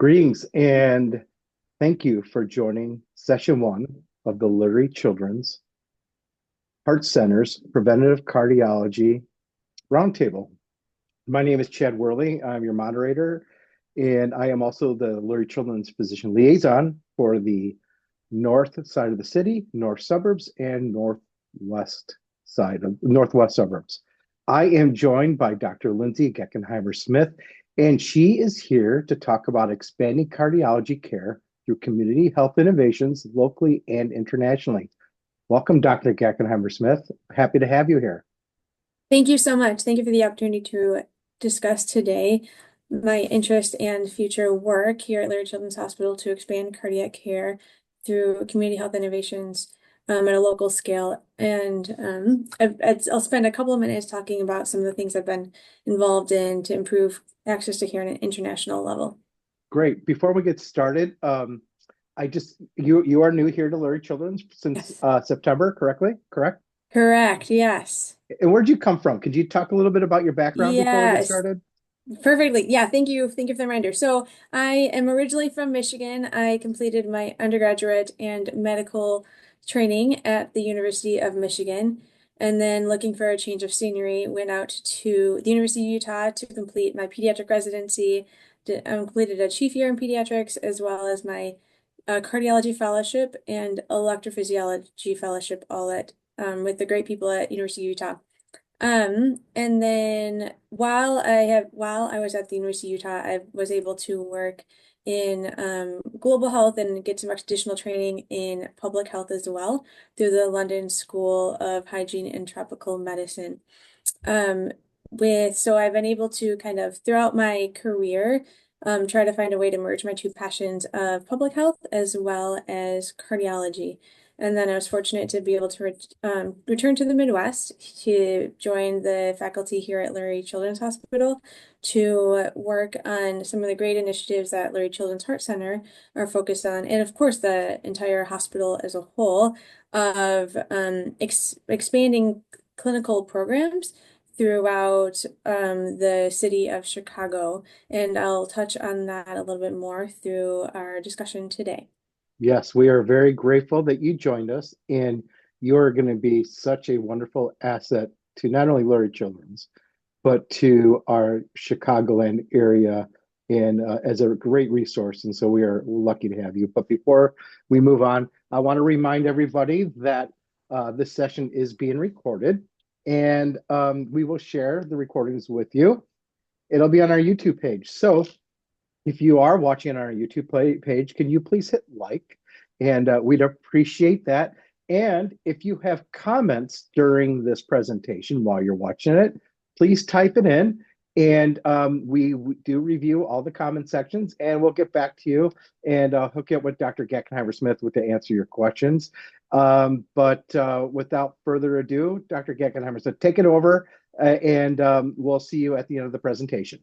Greetings and thank you for joining session one of the Lurie Children's Heart Center's Preventive Cardiology Roundtable. My name is Chad Worley. I'm your moderator, and I am also the Lurie Children's Physician Liaison for the north side of the city, north suburbs, and northwest suburbs. I am joined by Dr. Lindsay Geckenheimer-Smith, and she is here to talk about expanding cardiology care through community health innovations locally and internationally. Welcome, Dr. Geckenheimer-Smith. Happy to have you here. Thank you so much. Thank you for the opportunity to discuss today my interest and future work here at Lurie Children's Hospital to expand cardiac care through community health innovations at a local scale. And I'll spend a couple of minutes talking about some of the things I've been involved in to improve access to care on an international level. Great. Before we get started, you are new here to Lurie Children's since Yes. September, correct? Correct. Yes. And where'd you come from? Could you talk a little bit about your background before we get Yes. started? Perfectly. Yeah, thank you. Thank you for the reminder. So I am originally from Michigan. I completed my undergraduate and medical training at the University of Michigan. And then looking for a change of scenery, went out to the University of Utah to complete my pediatric residency. Completed a chief year in pediatrics as well as my cardiology fellowship and electrophysiology fellowship, all at with the great people at University of Utah. And then while I was at the University of Utah, I was able to work in global health and get some additional training in public health as well through the London School of Hygiene and Tropical Medicine. Um, so I've been able to kind of throughout my career try to find a way to merge my two passions of public health as well as cardiology. And then I was fortunate to be able to return to the Midwest to join the faculty here at Lurie Children's Hospital to work on some of the great initiatives that Lurie Children's Heart Center are focused on, and of course the entire hospital as a whole of expanding clinical programs throughout the city of Chicago. And I'll touch on that a little bit more through our discussion today. Yes, we are very grateful that you joined us, and you're going to be such a wonderful asset to not only Lurie Children's, but to our Chicagoland area and as a great resource. And so we are lucky to have you. But before we move on, I want to remind everybody that this session is being recorded, and we will share the recordings with you. It'll be on our YouTube page. So if you are watching on our YouTube page, can you please hit like? And we'd appreciate that. And if you have comments during this presentation while you're watching it, please type it in. And we do review all the comment sections, and we'll get back to you and hook you up with Dr. Geckenheimer-Smith to answer your questions. But without further ado, Dr. Geckenheimer-Smith, take it over, and we'll see you at the end of the presentation.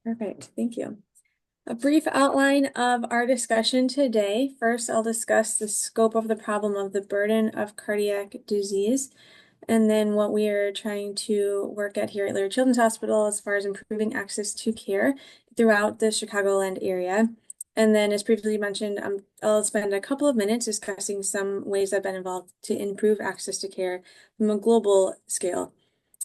Perfect. Thank you. A brief outline of our discussion today. First, I'll discuss the scope of the problem of the burden of cardiac disease, and then what we are trying to work at here at Lurie Children's Hospital as far as improving access to care throughout the Chicagoland area. And then, as previously mentioned, I'll spend a couple of minutes discussing some ways I've been involved to improve access to care from a global scale.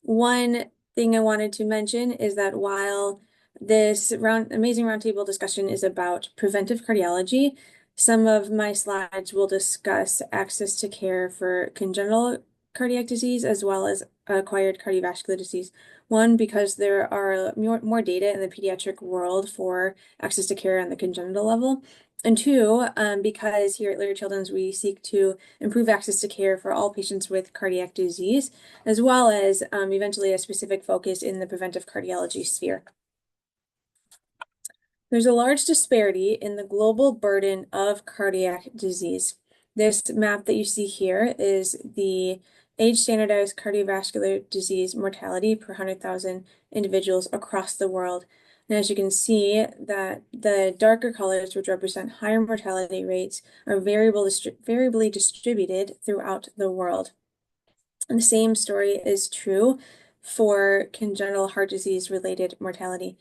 One thing I wanted to mention is that while this amazing roundtable discussion is about preventive cardiology, some of my slides will discuss access to care for congenital cardiac disease as well as acquired cardiovascular disease. One, because there are more data in the pediatric world for access to care on the congenital level. And two, because here at Lurie Children's, we seek to improve access to care for all patients with cardiac disease, as well as eventually a specific focus in the preventive cardiology sphere. There's a large disparity in the global burden of cardiac disease. This map that you see here is the age-standardized cardiovascular disease mortality per 100,000 individuals across the world. And as you can see, that the darker colors, which represent higher mortality rates, are variably distributed throughout the world. And the same story is true for congenital heart disease related mortality.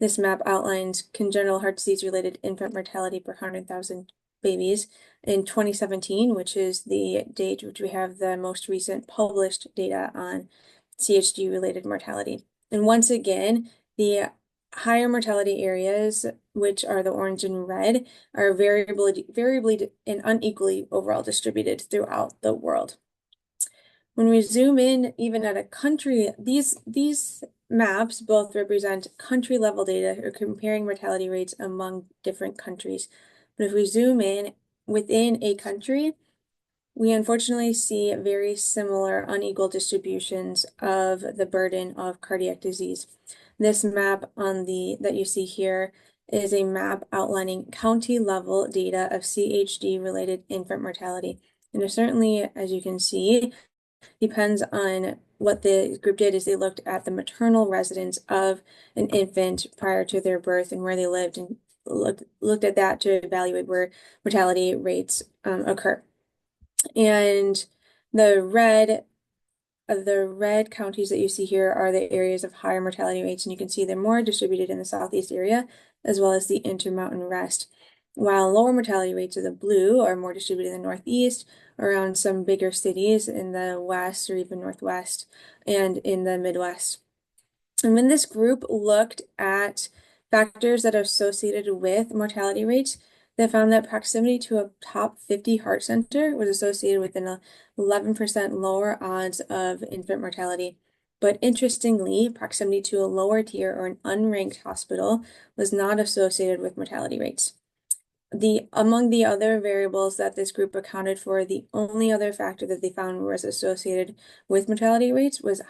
This map outlines congenital heart disease-related infant mortality per 100,000 babies in 2017, which is the date which we have the most recent published data on CHD-related mortality. And once again, the higher mortality areas, which are the orange and red, are variably and unequally overall distributed throughout the world. When we zoom in even at a country, these maps both represent country level data or comparing mortality rates among different countries. But if we zoom in within a country, we unfortunately see very similar unequal distributions of the burden of cardiac disease. This map that you see here is a map outlining county level data of CHD related infant mortality. And it certainly, as you can see, depends on what the group did is they looked at the maternal residence of an infant prior to their birth and where they lived and looked at that to evaluate where mortality rates occur. And the red counties that you see here are the areas of higher mortality rates, and you can see they're more distributed in the southeast area as well as the intermountain rest. While lower mortality rates of the blue are more distributed in the northeast, around some bigger cities in the west or even northwest, and in the Midwest. And when this group looked at factors that are associated with mortality rates, they found that proximity to a top 50 heart center was associated with an 11% lower odds of infant mortality. But interestingly, proximity to a lower tier or an unranked hospital was not associated with mortality rates. Among the other variables that this group accounted for, the only other factor that they found was associated with mortality rates was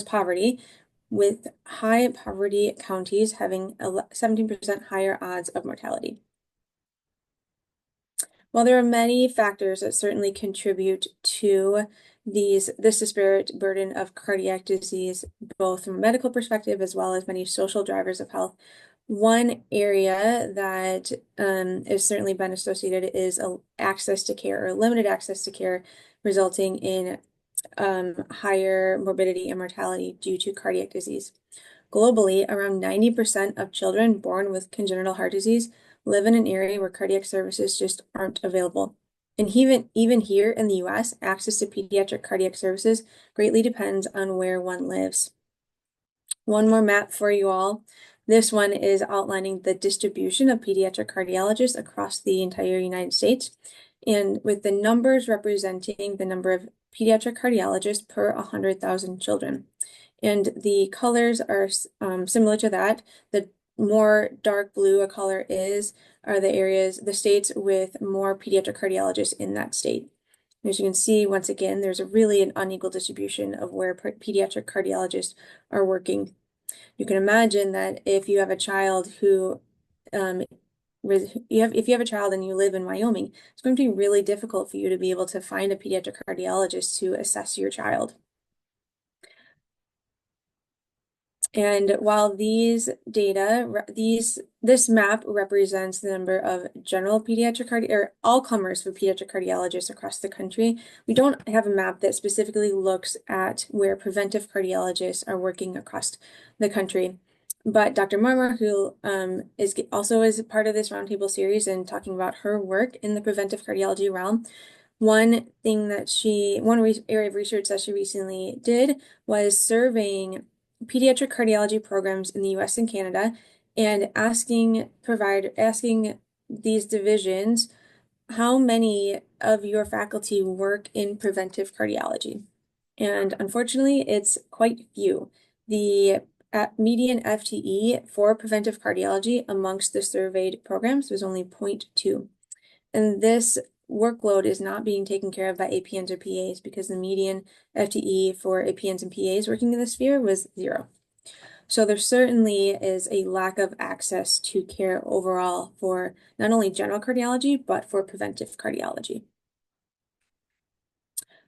poverty, with high poverty counties having 17% higher odds of mortality. While there are many factors that certainly contribute to this disparate burden of cardiac disease, both from a medical perspective as well as many social drivers of health, one area that has certainly been associated is access to care or limited access to care, resulting in higher morbidity and mortality due to cardiac disease. Globally, around 90% of children born with congenital heart disease live in an area where cardiac services just aren't available. And even here in the US, access to pediatric cardiac services greatly depends on where one lives. One more map for you all. This one is outlining the distribution of pediatric cardiologists across the entire United States, and with the numbers representing the number of pediatric cardiologists per 100,000 children. And the colors are similar to that. The more dark blue a color are the states with more pediatric cardiologists in that state. As you can see, once again, there's really an unequal distribution of where pediatric cardiologists are working. You can imagine that if you have a child who, if you have a child and you live in Wyoming, it's going to be really difficult for you to be able to find a pediatric cardiologist to assess your child. And while this map represents the number of general pediatric or all comers for pediatric cardiologists across the country, we don't have a map that specifically looks at where preventive cardiologists are working across the country. But Dr. Marmor, who also is part of this roundtable series and talking about her work in the preventive cardiology realm, one area of research that she recently did was surveying pediatric cardiology programs in the US and Canada and asking these divisions, how many of your faculty work in preventive cardiology? And unfortunately, it's quite few. The median FTE for preventive cardiology amongst the surveyed programs was only 0.2. And this workload is not being taken care of by APNs or PAs because the median FTE for APNs and PAs working in the sphere was 0. So there certainly is a lack of access to care overall for not only general cardiology, but for preventive cardiology.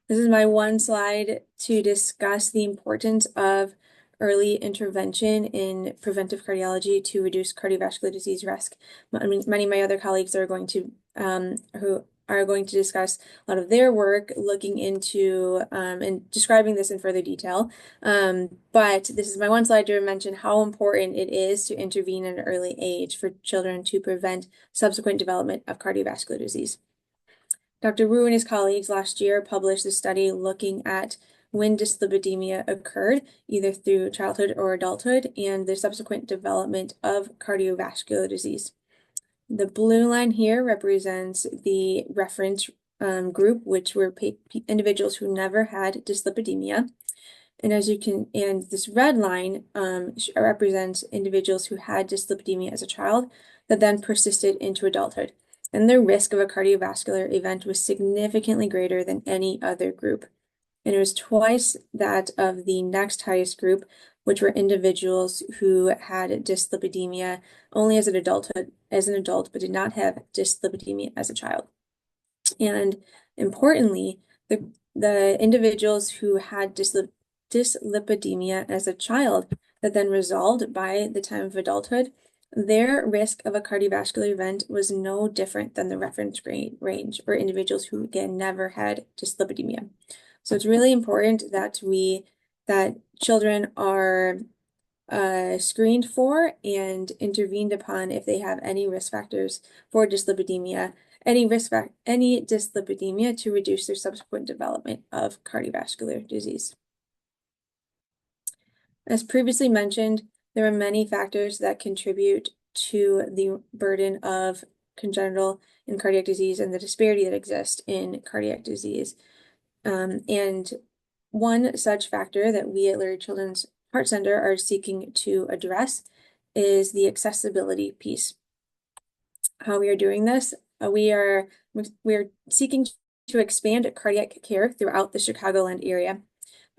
This is my one slide to discuss the importance of early intervention in preventive cardiology to reduce cardiovascular disease risk. Many of my other colleagues are going to, who are going to discuss a lot of their work looking into and describing this in further detail. But this is my one slide to mention how important it is to intervene at an early age for children to prevent subsequent development of cardiovascular disease. Dr. Wu and his colleagues last year published a study looking at when dyslipidemia occurred, either through childhood or adulthood, and the subsequent development of cardiovascular disease. The blue line here represents the reference group, which were individuals who never had dyslipidemia. And this red line represents individuals who had dyslipidemia as a child that then persisted into adulthood. And their risk of a cardiovascular event was significantly greater than any other group. And it was twice that of the next highest group, which were individuals who had dyslipidemia only as an adult, but did not have dyslipidemia as a child. And importantly, the individuals who had dyslipidemia as a child that then resolved by the time of adulthood, their risk of a cardiovascular event was no different than the reference range for individuals who, again, never had dyslipidemia. So it's really important that children are screened for and intervened upon if they have any risk factors for dyslipidemia, any dyslipidemia to reduce their subsequent development of cardiovascular disease. As previously mentioned, there are many factors that contribute to the burden of congenital and cardiac disease and the disparity that exists in cardiac disease. And one such factor that we at Lurie Children's Heart Center are seeking to address is the accessibility piece. How we are doing this, we are seeking to expand cardiac care throughout the Chicagoland area.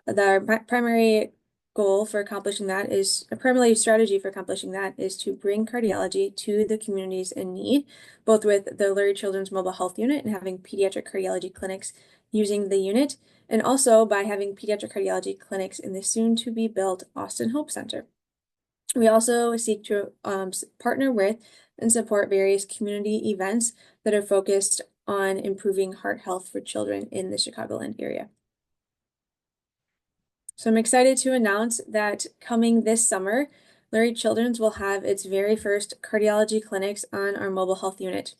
The primary goal for accomplishing that is a primary strategy for accomplishing that is to bring cardiology to the communities in need, both with the Lurie Children's Mobile Health Unit and having pediatric cardiology clinics using the unit, and also by having pediatric cardiology clinics in the soon-to-be-built Austin Hope Center. We also seek to partner with and support various community events that are focused on improving heart health for children in the Chicagoland area. So I'm excited to announce that coming this summer, Lurie Children's will have its very first cardiology clinics on our mobile health unit.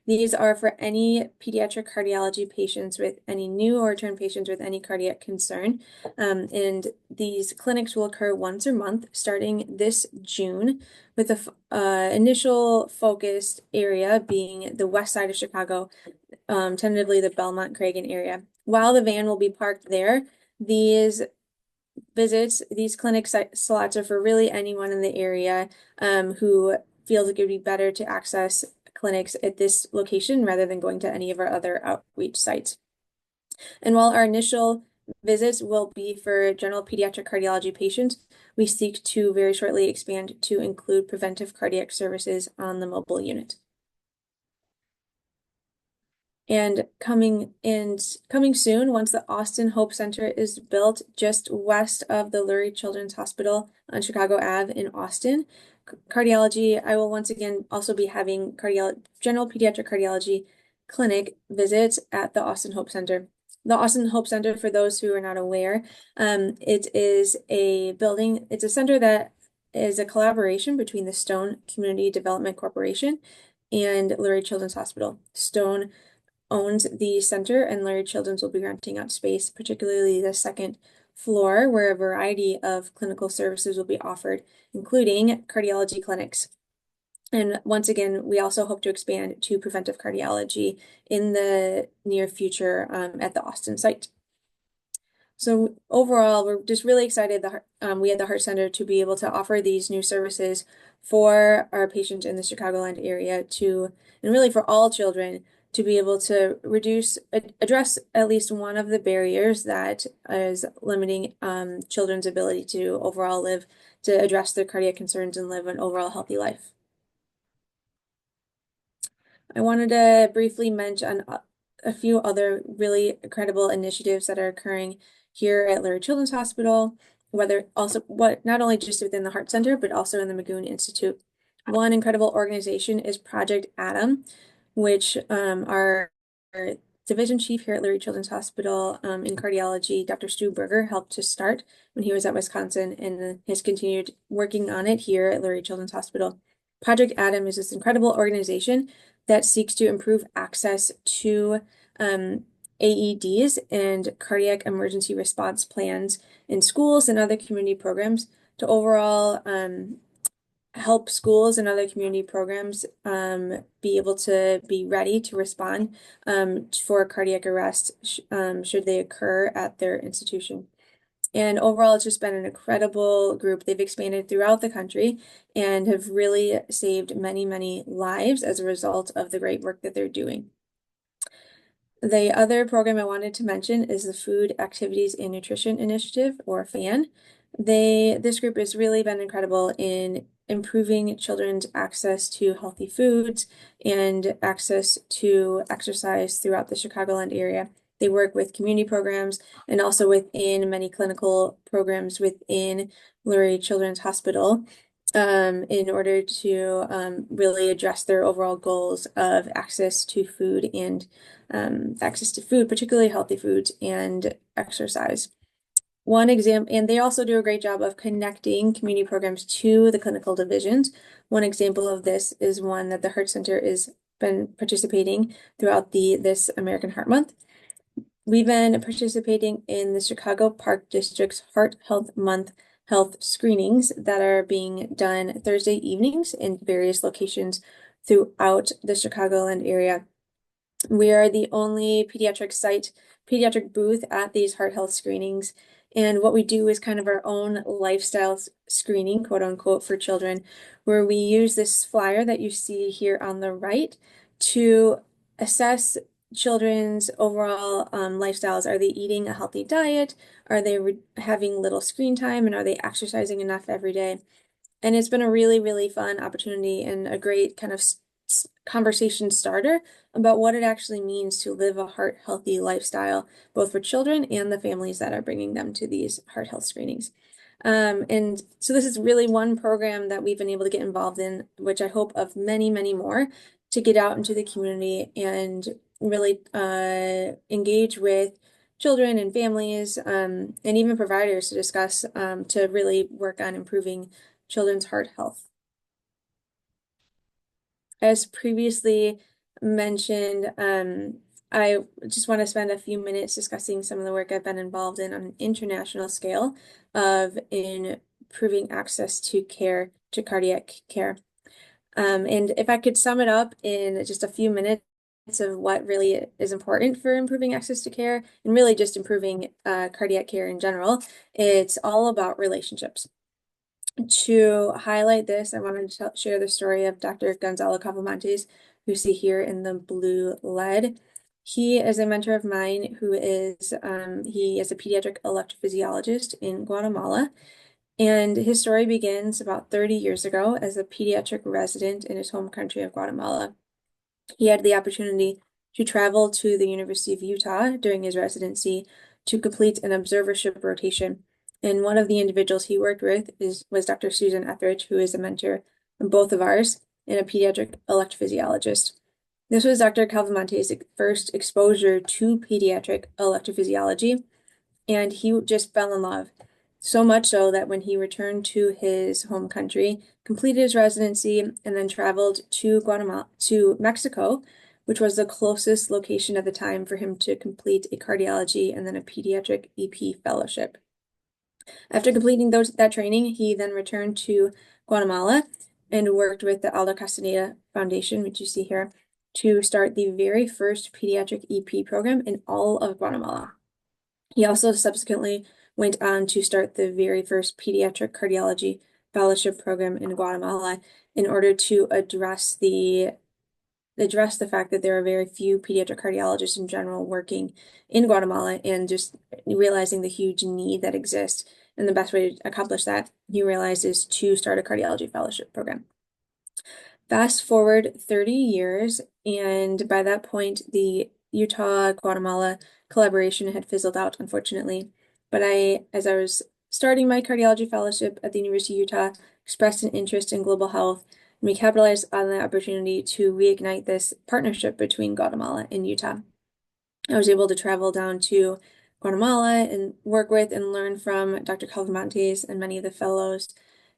These are for any pediatric cardiology patients with any new or return patients with any cardiac concern. And these clinics will occur once a month starting this June, with the initial focused area being the west side of Chicago, tentatively the Belmont-Cragen area. While the van will be parked there, these clinic slots are for really anyone in the area who feels it would be better to access clinics at this location rather than going to any of our other outreach sites. And while our initial visits will be for general pediatric cardiology patients, we seek to very shortly expand to include preventive cardiac services on the mobile unit. And coming soon, once the Austin Hope Center is built just west of the Lurie Children's Hospital on Chicago Ave in Austin, cardiology, I will once again also be having general pediatric cardiology clinic visits at the Austin Hope Center. The Austin Hope Center, for those who are not aware, it is a building, it's a center that is a collaboration between the Stone Community Development Corporation and Lurie Children's Hospital. Stone owns the center, and Lurie Children's will be renting out space, particularly the second floor, where a variety of clinical services will be offered, including cardiology clinics. And once again, we also hope to expand to preventive cardiology in the near future at the Austin site. So overall, we're just really excited that we at the Heart Center to be able to offer these new services for our patients in the Chicagoland area and really for all children, to be able to address at least one of the barriers that is limiting children's ability to overall address their cardiac concerns and live an overall healthy life. I wanted to briefly mention a few other really incredible initiatives that are occurring here at Lurie Children's Hospital, not only just within the Heart Center, but also in the Magoon Institute. One incredible organization is Project Atom, which are division chief here at Lurie Children's Hospital in cardiology, Dr. Stu Berger, helped to start when he was at Wisconsin and has continued working on it here at Lurie Children's Hospital. Project Adam is this incredible organization that seeks to improve access to AEDs and cardiac emergency response plans in schools and other community programs to overall help schools and other community programs be able to be ready to respond for cardiac arrest should they occur at their institution. And overall, it's just been an incredible group. They've expanded throughout the country and have really saved many, many lives as a result of the great work that they're doing. The other program I wanted to mention is the Food Activities and Nutrition Initiative, or FAN. This group has really been incredible in improving children's access to healthy foods and access to exercise throughout the Chicagoland area. They work with community programs and also within many clinical programs within Lurie Children's Hospital in order to really address their overall goals of access to food and particularly healthy foods and exercise. One example, and they also do a great job of connecting community programs to the clinical divisions. One example of this is one that the Heart Center has been participating throughout this American Heart Month. We've been participating in the Chicago Park District's Heart Health Month health screenings that are being done Thursday evenings in various locations throughout the Chicagoland area. We are the only pediatric booth at these heart health screenings. And what we do is kind of our own lifestyle screening, quote unquote, for children, where we use this flyer that you see here on the right to assess children's overall lifestyles. Are they eating a healthy diet? Are they having little screen time? And are they exercising enough every day? And it's been a really, really fun opportunity and a great kind of conversation starter about what it actually means to live a heart healthy lifestyle, both for children and the families that are bringing them to these heart health screenings. And so this is really one program that we've been able to get involved in, which I hope of many, many more to get out into the community and really engage with children and families and even providers to discuss to really work on improving children's heart health. As previously mentioned, I just want to spend a few minutes discussing some of the work I've been involved in on an international scale of improving access to cardiac care. And if I could sum it up in just a few minutes of what really is important for improving access to care and really just improving cardiac care in general, it's all about relationships. To highlight this, I wanted to share the story of Dr. Gonzalo Cavamontes, who you see here in the blue lead. He is a mentor of mine he is a pediatric electrophysiologist in Guatemala. And his story begins about 30 years ago as a pediatric resident in his home country of Guatemala. He had the opportunity to travel to the University of Utah during his residency to complete an observership rotation. And one of the individuals he worked with was Dr. Susan Etheridge, who is a mentor of both of ours and a pediatric electrophysiologist. This was Dr. Calvamonte's first exposure to pediatric electrophysiology, and he just fell in love. So much so that when he returned to his home country, completed his residency, and then traveled to Mexico, which was the closest location at the time for him to complete a cardiology and then a pediatric EP fellowship. After completing that training, he then returned to Guatemala and worked with the Aldo Castaneda Foundation, which you see here, to start the very first pediatric EP program in all of Guatemala. He also subsequently went on to start the very first pediatric cardiology fellowship program in Guatemala in order to address the fact that there are very few pediatric cardiologists in general working in Guatemala, and just realizing the huge need that exists. And the best way to accomplish that, he realized, is to start a cardiology fellowship program. Fast forward 30 years, and by that point, the Utah-Guatemala collaboration had fizzled out, unfortunately. But as I was starting my cardiology fellowship at the University of Utah, expressed an interest in global health, and we capitalized on the opportunity to reignite this partnership between Guatemala and Utah. I was able to travel down to Guatemala and work with and learn from Dr. Calvamontes and many of the fellows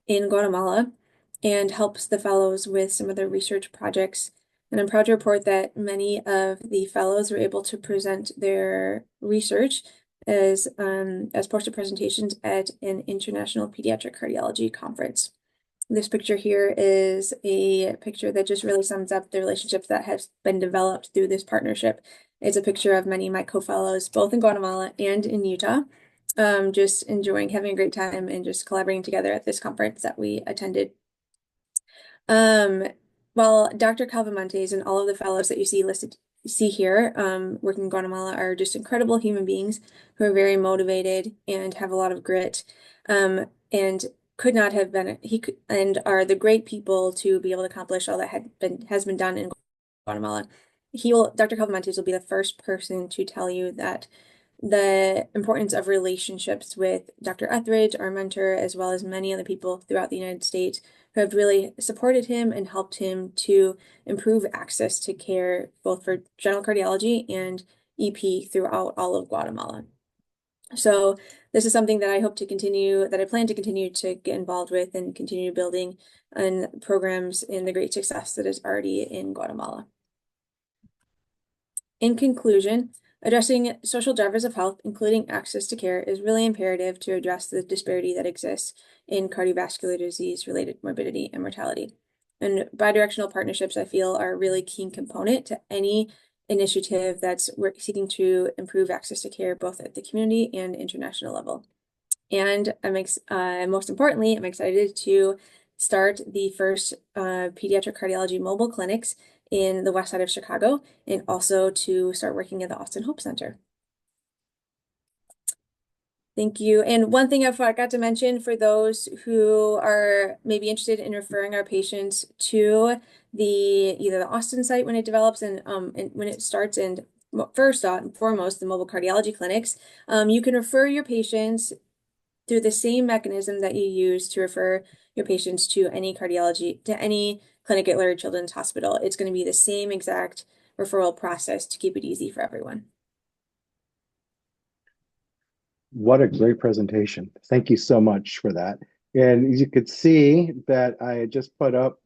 in Guatemala and helps the fellows with some of their research projects. And I'm proud to report that many of the fellows were able to present their research as poster presentations at an international pediatric cardiology conference. This picture here is a picture that just really sums up the relationships that has been developed through this partnership. It's a picture of many of my co-fellows, both in Guatemala and in Utah, just enjoying having a great time and just collaborating together at this conference that we attended. Um, well, Dr. Calvamontes and all of the fellows that see here, working in Guatemala are just incredible human beings who are very motivated and have a lot of grit, and could not have been and are the great people to be able to accomplish all that has been done in Guatemala. Dr. Calvamontes will be the first person to tell you that the importance of relationships with Dr. Etheridge, our mentor, as well as many other people throughout the United States who have really supported him and helped him to improve access to care, both for general cardiology and EP throughout all of Guatemala. So this is something that I hope to continue, that I plan to continue to get involved with and continue building on programs and the great success that is already in Guatemala. In conclusion, addressing social drivers of health, including access to care, is really imperative to address the disparity that exists in cardiovascular disease-related morbidity and mortality. And bidirectional partnerships, I feel, are a really key component to any initiative that's seeking to improve access to care, both at the community and international level. And most importantly, I'm excited to start the first pediatric cardiology mobile clinics in the west side of Chicago, and also to start working at the Austin Hope Center. Thank you. And one thing I forgot to mention for those who are maybe interested in referring our patients to either the Austin site when it develops and when it starts, and first and foremost, the mobile cardiology clinics, you can refer your patients through the same mechanism that you use to refer your patients to any clinic at Larry Children's Hospital. It's going to be the same exact referral process to keep it easy for everyone. What a great presentation. Thank you so much for that. And as you could see that I just put up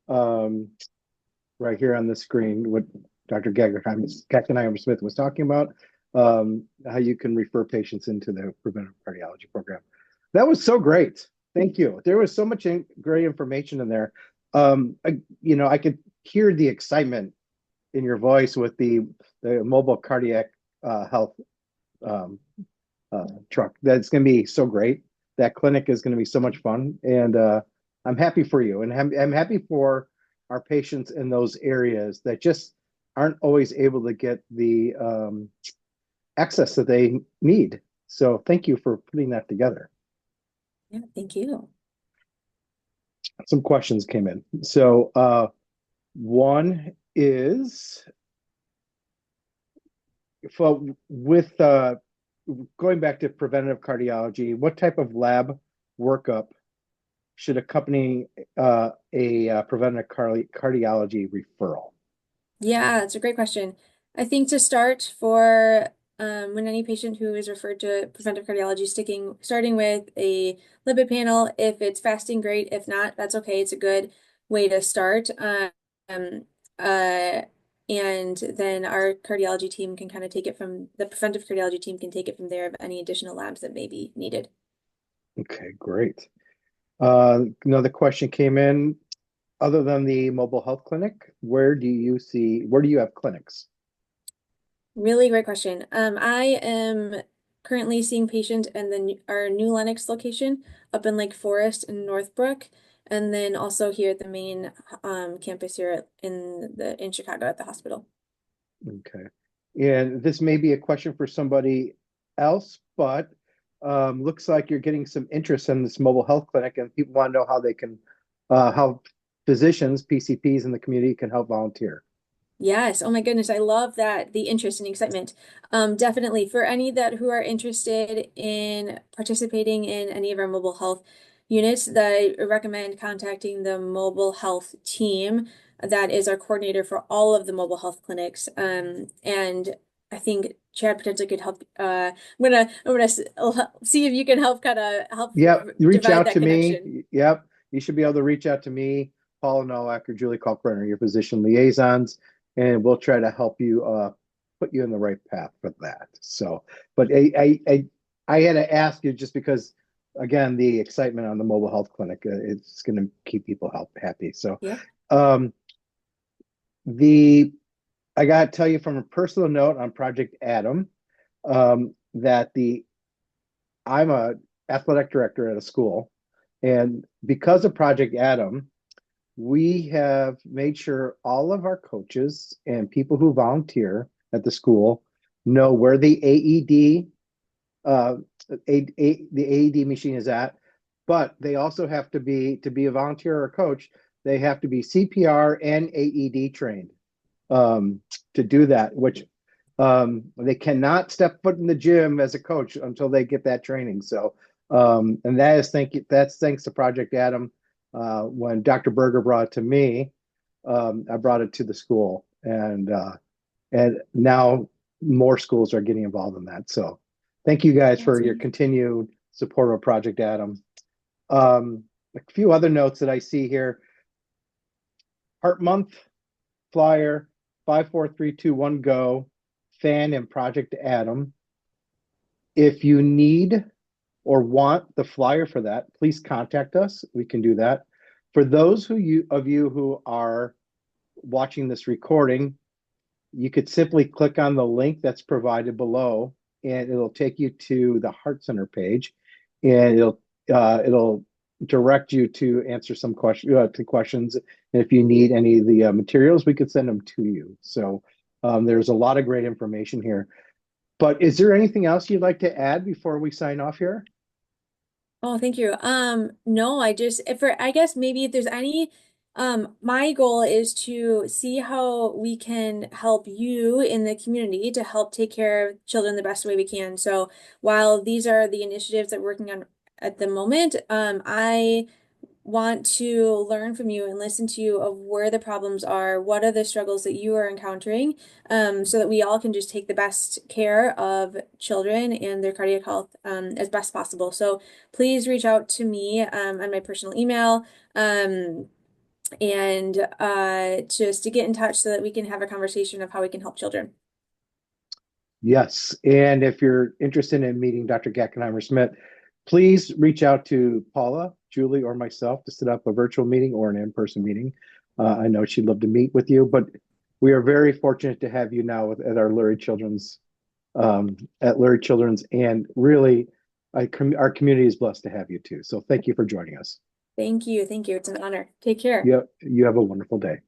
right here on the screen what Dr. Gaggenheimer Smith was talking about, how you can refer patients into the Preventive Cardiology Program. That was so great. Thank you. There was so much great information in there. I could hear the excitement in your voice with the mobile cardiac health truck. That's going to be so great. That clinic is going to be so much fun, and I'm happy for you, and I'm happy for our patients in those areas that just aren't always able to get the access that they need. So thank you for putting that together. Yeah, thank you. Some questions came in. So one is, with going back to preventive cardiology, what type of lab workup should accompany a preventive cardiology referral? Yeah, that's a great question. I think to start for when any patient who is referred to preventive cardiology, starting with a lipid panel. If it's fasting, great. If not, that's okay. It's a good way to start. And then our cardiology team can kind of take it from the preventive cardiology team can take it from there of any additional labs that may be needed. Okay, great. Another question came in. Other than the mobile health clinic, where do you have clinics? Really great question. I am currently seeing patients in our new Lenox location up in Lake Forest in Northbrook, and then also here at the main campus here in Chicago at the hospital. Okay. And this may be a question for somebody else, but looks like you're getting some interest in this mobile health clinic, and people want to know how they can, how physicians, PCPs in the community can help volunteer. Yes. Oh my goodness. I love that, the interest and excitement. Definitely for any who are interested in participating in any of our mobile health units, I recommend contacting the mobile health team. That is our coordinator for all of the mobile health clinics. And I think Chad potentially could help. See if you can help kind of help Yep, you reach divide out that to connection. me. Yep, you should be able to reach out to me, Paula Nowak, or Julie Kalkbrenner, your physician liaisons, and we'll try to help you put you in the right path for that. So, but I had to ask you just because, again, the excitement on the mobile health clinic, it's going to keep people happy. So, Yeah. um, the I got to tell you from a personal note on Project Adam, that the I'm a athletic director at a school, and because of Project Adam, we have made sure all of our coaches and people who volunteer at the school know where the uh, the AED machine is at. But they also have to be a volunteer or a coach. They have to be CPR and AED trained to do that, which they cannot step foot in the gym as a coach until they get that training. So, and that's thanks to Project Adam. When Dr. Berger brought it to me, I brought it to the school, and now more schools are getting involved in that. So, thank you guys That's for your amazing. continued support of Project Adam. Um, a few other notes that I see here: Heart Month flyer, 54321 go, fan and Project Adam. If you need or want the flyer for that, please contact us. We can do that. For those of you who are watching this recording, you could simply click on the link that's provided below, and it'll take you to the Heart Center page, and it'll direct you to answer some questions. And if you need any of the materials, we could send them to you. So there's a lot of great information here. But is there anything else you'd like to add before we sign off here? Oh, thank you. No, I just if for I guess maybe if there's any my goal is to see how we can help you in the community to help take care of children the best way we can. So while these are the initiatives that we're working on at the moment, I want to learn from you and listen to you of where the problems are, what are the struggles that you are encountering, so that we all can just take the best care of children and their cardiac health as best possible. So please reach out to me on my personal email and just to get in touch so that we can have a conversation of how we can help children. Yes. And if you're interested in meeting Dr. Gackenheimer Smith, please reach out to Paula, Julie, or myself to set up a virtual meeting or an in-person meeting. I know she'd love to meet with you, but we are very fortunate to have you now at our Lurie Children's, and really, our community is blessed to have you too. So thank you for joining us. Thank you. Thank you. It's an honor. Take care. You have a wonderful day.